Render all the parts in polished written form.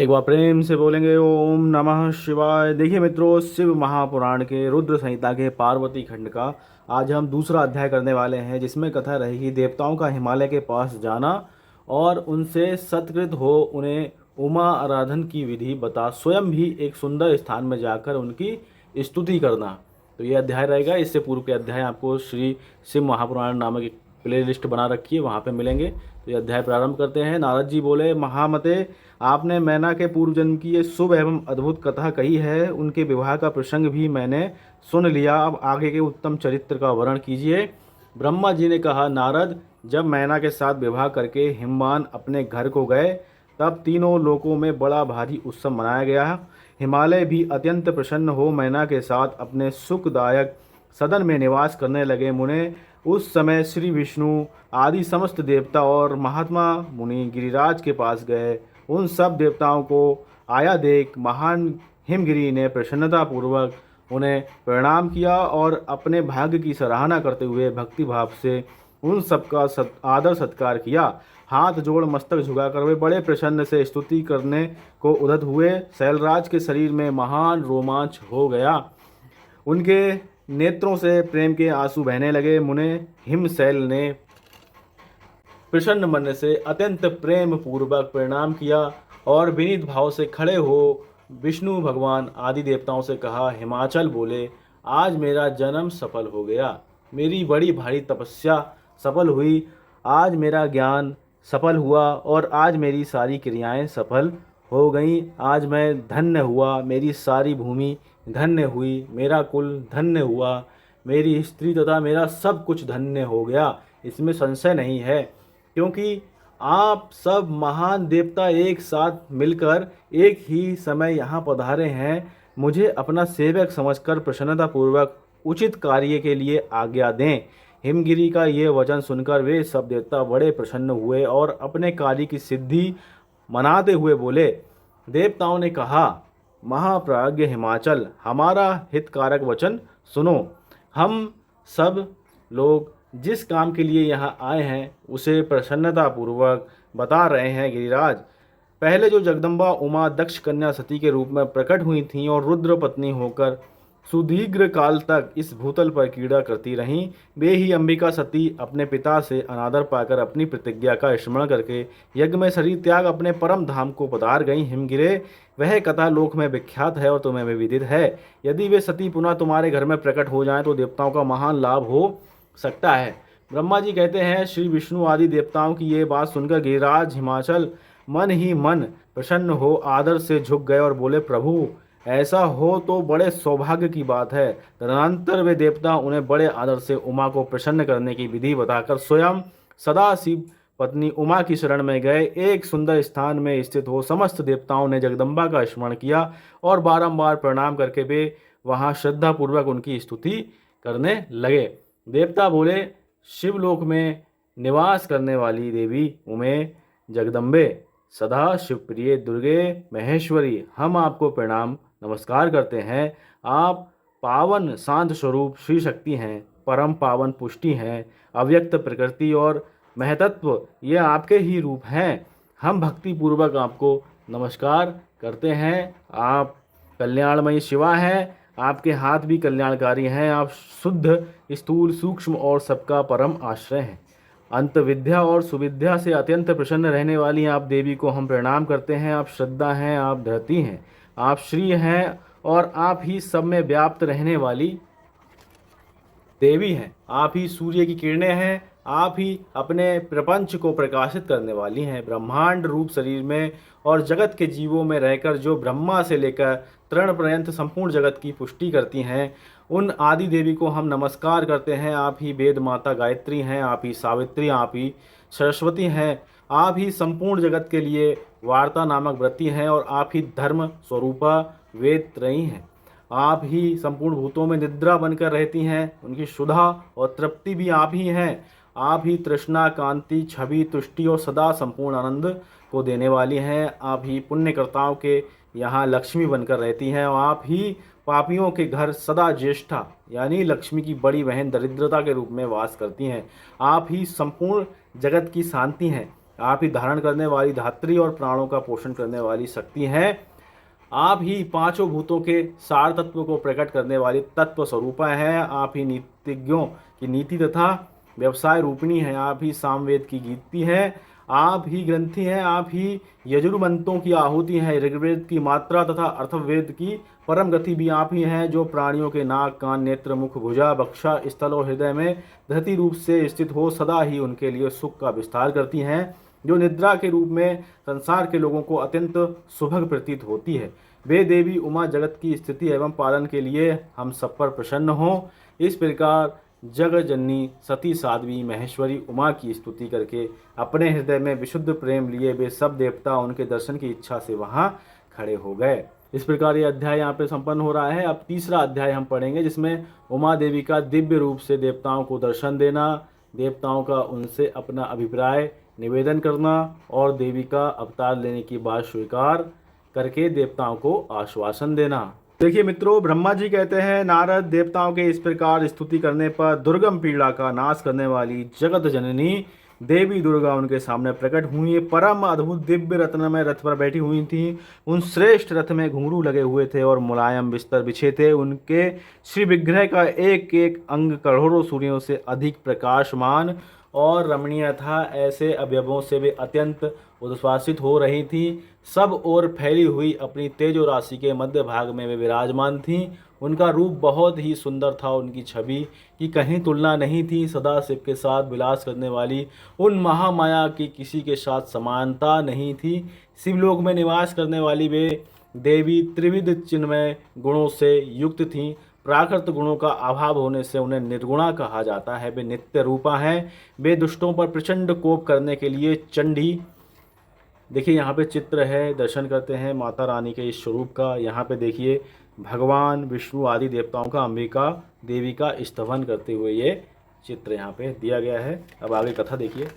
एक बार प्रेम से बोलेंगे ओम नमः शिवाय। देखिए मित्रों, शिव महापुराण के रुद्र संहिता के पार्वती खंड का आज हम दूसरा अध्याय करने वाले हैं, जिसमें कथा रहेगी देवताओं का हिमालय के पास जाना और उनसे सत्कृत हो उन्हें उमा आराधन की विधि बता स्वयं भी एक सुंदर स्थान में जाकर उनकी स्तुति करना। तो ये अध्याय रहेगा। इससे पूर्व के अध्याय आपको श्री शिव महापुराण नामक एक प्ले लिस्ट बना रखी है, वहाँ पे मिलेंगे। तो ये अध्याय प्रारंभ करते हैं। नारद जी बोले, महामते, आपने मैना के पूर्व जन्म की ये शुभ एवं अद्भुत कथा कही है। उनके विवाह का प्रसंग भी मैंने सुन लिया। अब आगे के उत्तम चरित्र का वर्णन कीजिए। ब्रह्मा जी ने कहा, नारद, जब मैना के साथ विवाह करके हिमवान अपने घर को गए, तब तीनों लोकों में बड़ा भारी उत्सव मनाया गया। हिमालय भी अत्यंत प्रसन्न हो मैना के साथ अपने सुखदायक सदन में निवास करने लगे। मुने, उस समय श्री विष्णु आदि समस्त देवता और महात्मा मुनि गिरिराज के पास गए। उन सब देवताओं को आया देख महान हिमगिरी ने प्रसन्नता पूर्वक उन्हें प्रणाम किया और अपने भाग्य की सराहना करते हुए भक्ति भाव से उन सबका आदर सत्कार किया। हाथ जोड़ मस्तक झुकाकर वे बड़े प्रसन्न से स्तुति करने को उद्यत हुए। शैलराज के शरीर में महान रोमांच हो गया। उनके नेत्रों से प्रेम के आंसू बहने लगे। मुने हिमशैल ने प्रसन्न मन से अत्यंत प्रेम पूर्वक प्रणाम किया और विनीत भाव से खड़े हो विष्णु भगवान आदि देवताओं से कहा। हिमाचल बोले, आज मेरा जन्म सफल हो गया, मेरी बड़ी भारी तपस्या सफल हुई, आज मेरा ज्ञान सफल हुआ और आज मेरी सारी क्रियाएं सफल हो गईं। आज मैं धन्य हुआ, मेरी सारी भूमि धन्य हुई, मेरा कुल धन्य हुआ, मेरी स्त्री तथा मेरा सब कुछ धन्य हो गया। इसमें संशय नहीं है, क्योंकि आप सब महान देवता एक साथ मिलकर एक ही समय यहाँ पधारे हैं। मुझे अपना सेवक समझकर प्रसन्नतापूर्वक उचित कार्य के लिए आज्ञा दें। हिमगिरी का ये वचन सुनकर वे सब देवता बड़े प्रसन्न हुए और अपने कार्य की सिद्धि मनाते हुए बोले। देवताओं ने कहा, महाप्राज्ञ हिमाचल, हमारा हितकारक वचन सुनो। हम सब लोग जिस काम के लिए यहाँ आए हैं उसे प्रसन्नतापूर्वक बता रहे हैं। गिरिराज, पहले जो जगदम्बा उमा दक्ष कन्या सती के रूप में प्रकट हुई थीं और रुद्र पत्नी होकर सुदीर्घ काल तक इस भूतल पर क्रीड़ा करती रहीं, वे ही अंबिका सती अपने पिता से अनादर पाकर अपनी प्रतिज्ञा का स्मरण करके यज्ञ में शरीर त्याग अपने परम धाम को पधार गईं। हिमगिरे, वह कथा लोक में विख्यात है और तुम्हें भी विदित है। यदि वे सती पुनः तुम्हारे घर में प्रकट हो जाएं तो देवताओं का महान लाभ हो सकता है। ब्रह्मा जी कहते हैं, श्री विष्णु आदि देवताओं की ये बात सुनकर गिरिराज हिमाचल मन ही मन प्रसन्न हो आदर से झुक गए और बोले, प्रभु, ऐसा हो तो बड़े सौभाग्य की बात है। तदनंतर वे देवता उन्हें बड़े आदर से उमा को प्रसन्न करने की विधि बताकर स्वयं सदाशिव पत्नी उमा की शरण में गए। एक सुंदर स्थान में स्थित हो समस्त देवताओं ने जगदम्बा का स्मरण किया और बारंबार प्रणाम करके वे वहां श्रद्धापूर्वक उनकी स्तुति करने लगे। देवता बोले, शिवलोक में निवास करने वाली देवी उमे, जगदम्बे, सदा शिवप्रिय दुर्गे महेश्वरी, हम आपको प्रणाम नमस्कार करते हैं। आप पावन शांत स्वरूप श्री शक्ति हैं, परम पावन पुष्टि हैं, अव्यक्त प्रकृति और महतत्व ये आपके ही रूप हैं। हम भक्ति पूर्वक आपको नमस्कार करते हैं। आप कल्याणमयी शिवा हैं, आपके हाथ भी कल्याणकारी हैं। आप शुद्ध, स्थूल, सूक्ष्म और सबका परम आश्रय हैं। अंत विद्या और सुविद्या से अत्यंत प्रसन्न रहने वाली आप देवी को हम प्रणाम करते हैं। आप श्रद्धा हैं, आप धरती हैं, आप श्री हैं और आप ही सब में व्याप्त रहने वाली देवी हैं। आप ही सूर्य की किरणें हैं, आप ही अपने प्रपंच को प्रकाशित करने वाली हैं। ब्रह्मांड रूप शरीर में और जगत के जीवों में रहकर जो ब्रह्मा से लेकर तृण पर्यंत संपूर्ण जगत की पुष्टि करती हैं, उन आदि देवी को हम नमस्कार करते हैं। आप ही वेद माता गायत्री हैं, आप ही सावित्री, आप ही सरस्वती हैं, आप ही संपूर्ण जगत के लिए वार्ता नामक व्रती हैं और आप ही धर्म स्वरूपा वेद त्रयी हैं। आप ही संपूर्ण भूतों में निद्रा बनकर रहती हैं, उनकी सुधा और तृप्ति भी आप ही हैं। आप ही तृष्णा, कांति, छवि, तुष्टि और सदा संपूर्ण आनंद को देने वाली हैं। आप ही पुण्यकर्ताओं के यहाँ लक्ष्मी बनकर रहती हैं और आप ही पापियों के घर सदा ज्येष्ठा यानी लक्ष्मी की बड़ी बहन दरिद्रता के रूप में वास करती हैं। आप ही संपूर्ण जगत की शांति हैं। आप ही धारण करने वाली धात्री और प्राणों का पोषण करने वाली शक्ति हैं। आप ही पांचों भूतों के सार तत्व को प्रकट करने वाली तत्व स्वरूपा हैं। आप ही नीतिज्ञों की नीति तथा व्यवसाय रूपिणी हैं। आप ही सामवेद की गीति हैं। आप ही ग्रंथि हैं। आप ही यजुर्मंत्रों की आहुति हैं। ऋग्वेद की मात्रा तथा अर्थवेद की परम गति भी आप ही हैं, जो प्राणियों के नाक, कान, नेत्र, मुख, भुजा, बक्षा, स्थल और हृदय में धरती रूप से स्थित हो सदा ही उनके लिए सुख का विस्तार करती हैं, जो निद्रा के रूप में संसार के लोगों को अत्यंत सुभग प्रतीत होती है। वे देवी उमा जगत की स्थिति एवं पालन के लिए हम सब पर प्रसन्न हों। इस प्रकार जगत जननी सती साध्वी महेश्वरी उमा की स्तुति करके अपने हृदय में विशुद्ध प्रेम लिए वे सब देवता उनके दर्शन की इच्छा से वहां खड़े हो गए। इस प्रकार ये अध्याय यहाँ पे संपन्न हो रहा है। अब तीसरा अध्याय हम पढ़ेंगे, जिसमें उमा देवी का दिव्य रूप से देवताओं को दर्शन देना, देवताओं का उनसे अपना अभिप्राय निवेदन करना और देवी का अवतार लेने की बात स्वीकार करके देवताओं को आश्वासन देना। देखिए मित्रों, ब्रह्मा जी कहते हैं, नारद देवताओं के इस प्रकार स्तुति करने पर दुर्गम पीड़ा का नाश करने वाली जगत जननी देवी दुर्गा उनके सामने प्रकट हुई। परम अद्भुत दिव्य रत्न में रथ पर बैठी हुई थी। उन श्रेष्ठ रथ में घुंघरू लगे हुए थे और मुलायम बिस्तर बिछे थे। उनके श्री विग्रह का एक एक अंग करोड़ों सूर्यों से अधिक प्रकाशमान और रमणीय था। ऐसे अवयवों से वे अत्यंत उद्भासित हो रही थी। सब ओर फैली हुई अपनी तेजो राशि के मध्य भाग में वे विराजमान थीं। उनका रूप बहुत ही सुंदर था। उनकी छवि की कहीं तुलना नहीं थी। सदा शिव के साथ विलास करने वाली उन महामाया की किसी के साथ समानता नहीं थी। शिवलोक में निवास करने वाली वे देवी त्रिविध चिन्मय गुणों से युक्त थीं। प्राकृत गुणों का अभाव होने से उन्हें निर्गुणा कहा जाता है। वे नित्य रूपा हैं। वे दुष्टों पर प्रचंड कोप करने के लिए चंडी, देखिए यहाँ पे चित्र है, दर्शन करते हैं माता रानी के इस स्वरूप का। यहाँ पे देखिए भगवान विष्णु आदि देवताओं का, अंबिका देवी का स्तवन करते हुए ये चित्र यहाँ पे दिया गया है। अब आगे कथा देखिए।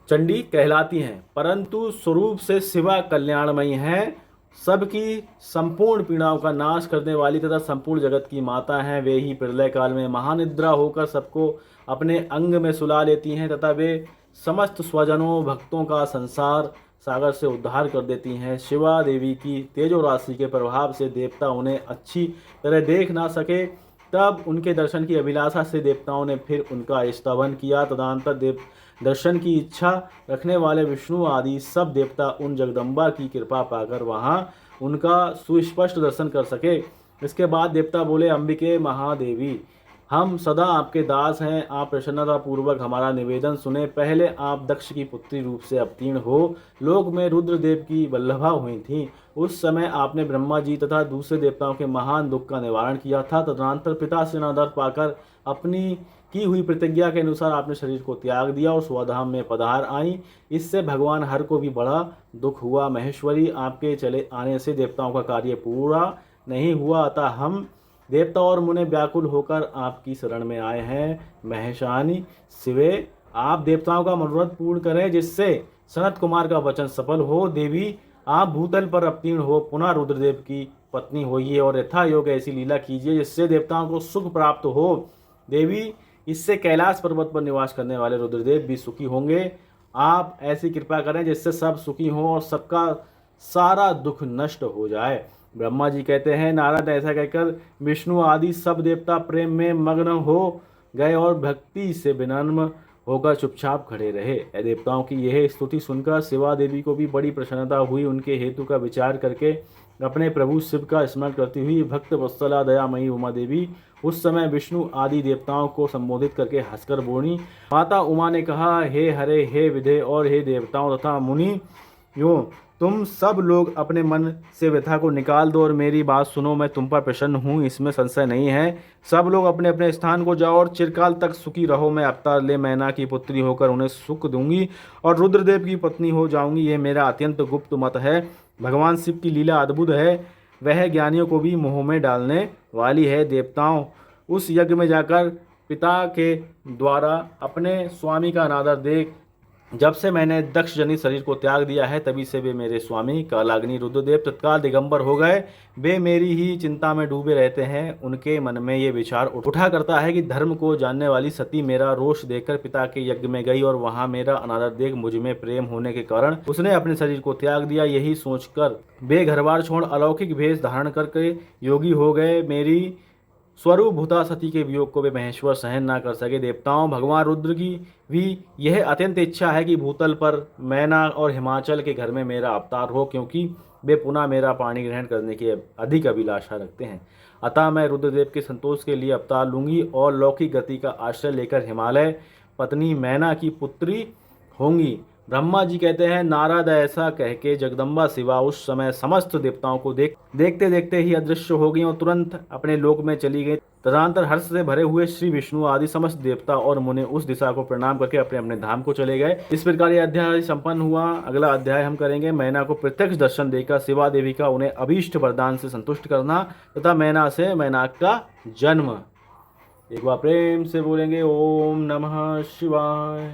चंडी कहलाती हैं, परंतु स्वरूप से शिवा कल्याणमयी हैं। सबकी संपूर्ण पीड़ाओं का नाश करने वाली तथा संपूर्ण जगत की माता हैं। वे ही प्रलय काल में महानिद्रा होकर सबको अपने अंग में सुला लेती हैं तथा वे समस्त स्वजनों भक्तों का संसार सागर से उद्धार कर देती हैं। शिवा देवी की तेजो राशि के प्रभाव से देवता उन्हें अच्छी तरह देख ना सके, तब उनके दर्शन की अभिलाषा से देवताओं ने फिर उनका स्तवन किया। तदनंतर देव दर्शन की इच्छा रखने वाले विष्णु आदि सब देवता उन जगदम्बा की कृपा पाकर वहां उनका सुस्पष्ट दर्शन कर सके। इसके बाद देवता बोले, अंबिके महादेवी, हम सदा आपके दास हैं। आप प्रसन्नता पूर्वक हमारा निवेदन सुने। पहले आप दक्ष की पुत्री रूप से अवतीर्ण हो लोक में रुद्रदेव की वल्लभा हुई थी। उस समय आपने ब्रह्मा जी तथा दूसरे देवताओं के महान दुख का निवारण किया था। तदनंतर पिता से अनादर पाकर अपनी की हुई प्रतिज्ञा के अनुसार आपने शरीर को त्याग दिया और स्वधाम में पधार आई। इससे भगवान हर को भी बड़ा दुख हुआ। महेश्वरी, आपके चले आने से देवताओं का कार्य पूरा नहीं हुआ, अतः हम देवता और मुने व्याकुल होकर आपकी शरण में आए हैं। महेशानी शिवे, आप देवताओं का मनोरथ पूर्ण करें, जिससे सनत कुमार का वचन सफल हो। देवी, आप भूतल पर अवतीर्ण हो पुनः रुद्रदेव की पत्नी होइए और यथा योग ऐसी लीला कीजिए जिससे देवताओं को सुख प्राप्त हो। देवी, इससे कैलाश पर्वत पर निवास करने वाले रुद्रदेव भी सुखी होंगे। आप ऐसी कृपा करें जिससे सब सुखी हों और सबका सारा दुख नष्ट हो जाए। ब्रह्मा जी कहते हैं, नारद, ऐसा कहकर विष्णु आदि सब देवता प्रेम में मग्न हो गए और भक्ति से विनम्र होकर चुपचाप खड़े रहे। देवताओं की यह स्तुति सुनकर शिवा देवी को भी बड़ी प्रसन्नता हुई। उनके हेतु का विचार करके अपने प्रभु शिव का स्मरण करती हुई भक्त वत्सला दयामयी उमा देवी उस समय विष्णु आदि देवताओं को संबोधित करके हंसकर बोली। माता उमा ने कहा, हे हरे, हे विधे और हे देवताओं तथा मुनि, यूं तुम सब लोग अपने मन से व्यथा को निकाल दो और मेरी बात सुनो। मैं तुम पर प्रसन्न हूँ, इसमें संशय नहीं है। सब लोग अपने अपने स्थान को जाओ और चिरकाल तक सुखी रहो। मैं अवतार ले मैना की पुत्री होकर उन्हें सुख दूंगी और रुद्रदेव की पत्नी हो जाऊंगी। ये मेरा अत्यंत गुप्त मत है। भगवान शिव की लीला अद्भुत है, वह ज्ञानियों को भी मोह में डालने वाली है। देवताओं, उस यज्ञ में जाकर पिता के द्वारा अपने स्वामी का अनादर देख जब से मैंने दक्ष जनित शरीर को त्याग दिया है तभी से वे मेरे स्वामी कालाग्नि रुद्रदेव तत्काल दिगंबर हो गए। वे मेरी ही चिंता में डूबे रहते हैं। उनके मन में ये विचार उठा करता है कि धर्म को जानने वाली सती मेरा रोष देखकर पिता के यज्ञ में गई और वहां मेरा अनादर देख मुझ में प्रेम होने के कारण उसने अपने शरीर को त्याग दिया। यही सोचकर वे घरबार छोड़ अलौकिक भेष धारण करके योगी हो गए। मेरी स्वरूप भूता सती के वियोग को वे महेश्वर सहन ना कर सके। देवताओं भगवान रुद्र की भी यह अत्यंत इच्छा है कि भूतल पर मैना और हिमाचल के घर में मेरा अवतार हो, क्योंकि वे पुनः मेरा पाणी ग्रहण करने की अधिक अभिलाषा रखते हैं। अतः मैं रुद्रदेव के संतोष के लिए अवतार लूंगी और लौकिक गति का आश्रय लेकर हिमालय पत्नी मैना की पुत्री होंगी। ब्रह्मा जी कहते हैं, नारद ऐसा कह के जगदम्बा शिवा उस समय समस्त देवताओं को देखते देखते ही अदृश्य हो गई और तुरंत अपने लोक में चली गई। तदनंतर हर्ष से भरे हुए श्री विष्णु आदि समस्त देवता और मुनि उस दिशा को प्रणाम करके अपने अपने धाम को चले गए। इस प्रकार यह अध्याय संपन्न हुआ। अगला अध्याय हम करेंगे मैना को प्रत्यक्ष दर्शन देकर शिवा देवी का उन्हें अभीष्ट वरदान से संतुष्ट करना तथा मैना से मैनाक का जन्म। एक बार प्रेम से बोलेंगे ओम नमः शिवाय।